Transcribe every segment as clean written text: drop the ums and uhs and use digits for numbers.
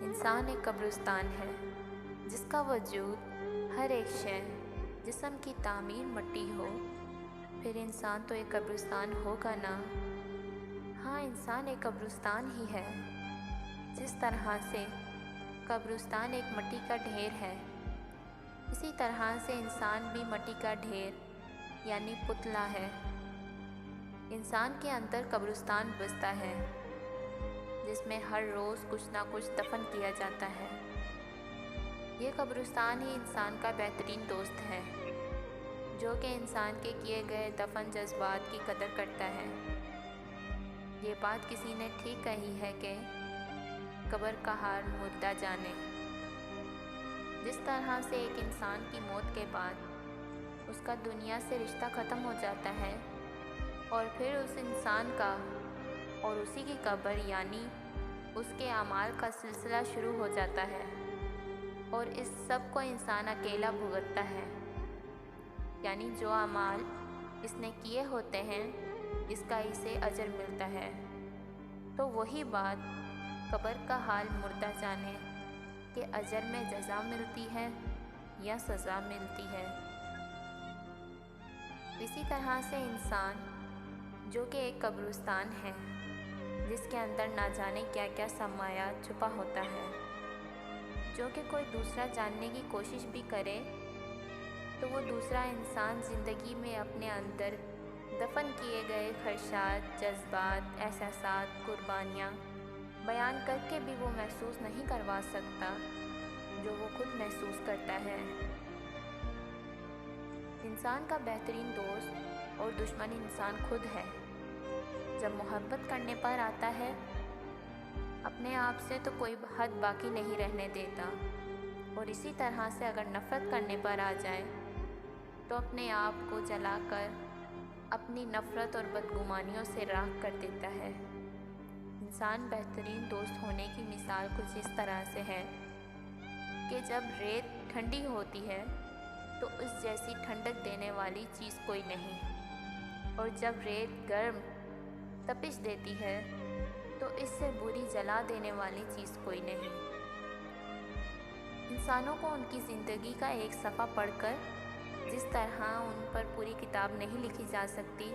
انسان ایک قبرستان ہے جس کا وجود ہر ایک شے جسم کی تعمیر مٹی ہو، پھر انسان تو ایک قبرستان ہوگا نا۔ ہاں، انسان ایک قبرستان ہی ہے۔ جس طرح سے قبرستان ایک مٹی کا ڈھیر ہے، اسی طرح سے انسان بھی مٹی کا ڈھیر یعنی پتلا ہے۔ انسان کے اندر قبرستان بستا ہے جس میں ہر روز کچھ نہ کچھ دفن کیا جاتا ہے۔ یہ قبرستان ہی انسان کا بہترین دوست ہے جو کہ انسان کے کیے گئے دفن جذبات کی قدر کرتا ہے۔ یہ بات کسی نے ٹھیک کہی ہے کہ قبر کا حال مردہ جانے۔ جس طرح سے ایک انسان کی موت کے بعد اس کا دنیا سے رشتہ ختم ہو جاتا ہے اور پھر اس انسان کا اور اسی کی قبر یعنی اس کے اعمال کا سلسلہ شروع ہو جاتا ہے، اور اس سب کو انسان اکیلا بھگتتا ہے، یعنی جو اعمال اس نے کیے ہوتے ہیں اس کا اسے اجر ملتا ہے۔ تو وہی بات قبر کا حال مردہ جانے کہ اجر میں جزا ملتی ہے یا سزا ملتی ہے۔ اسی طرح سے انسان جو کہ ایک قبرستان ہے جس کے اندر نہ جانے کیا کیا سرمایہ چھپا ہوتا ہے، جو کہ کوئی دوسرا جاننے کی کوشش بھی کرے تو وہ دوسرا انسان زندگی میں اپنے اندر دفن کیے گئے خدشات، جذبات، احساسات، قربانیاں بیان کر کے بھی وہ محسوس نہیں کروا سکتا جو وہ خود محسوس کرتا ہے۔ انسان کا بہترین دوست اور دشمن انسان خود ہے۔ جب محبت کرنے پر آتا ہے اپنے آپ سے تو کوئی حد باقی نہیں رہنے دیتا، اور اسی طرح سے اگر نفرت کرنے پر آ جائے تو اپنے آپ کو جلا کر اپنی نفرت اور بدگمانیوں سے راکھ کر دیتا ہے۔ انسان بہترین دوست ہونے کی مثال کچھ اس طرح سے ہے کہ جب ریت ٹھنڈی ہوتی ہے تو اس جیسی ٹھنڈک دینے والی چیز کوئی نہیں، اور جب ریت گرم تپش دیتی ہے تو اس سے بری جلا دینے والی چیز کوئی نہیں۔ انسانوں کو ان کی زندگی کا ایک صفحہ پڑھ کر جس طرح ان پر پوری کتاب نہیں لکھی جا سکتی،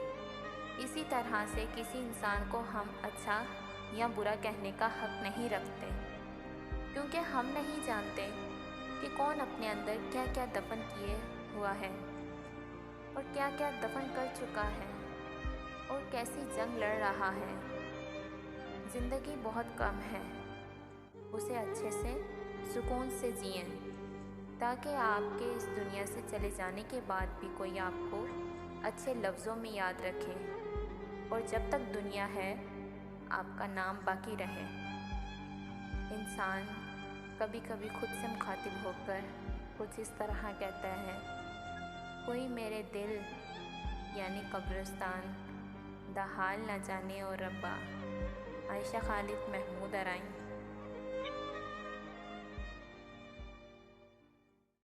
اسی طرح سے کسی انسان کو ہم اچھا یا برا کہنے کا حق نہیں رکھتے، کیونکہ ہم نہیں جانتے کہ کون اپنے اندر کیا کیا دفن کیے ہوا ہے اور کیا کیا دفن کر چکا ہے اور کیسی جنگ لڑ رہا ہے۔ زندگی بہت کم ہے، اسے اچھے سے سکون سے جئیں تاکہ آپ کے اس دنیا سے چلے جانے کے بعد بھی کوئی آپ کو اچھے لفظوں میں یاد رکھے، اور جب تک دنیا ہے آپ کا نام باقی رہے۔ انسان کبھی کبھی خود سے مخاطب ہو کر کچھ اس طرح کہتا ہے، کوئی میرے دل یعنی قبرستان دا حال نہ جانے اور ربا۔ عائشہ خالد، محمود ارائیں۔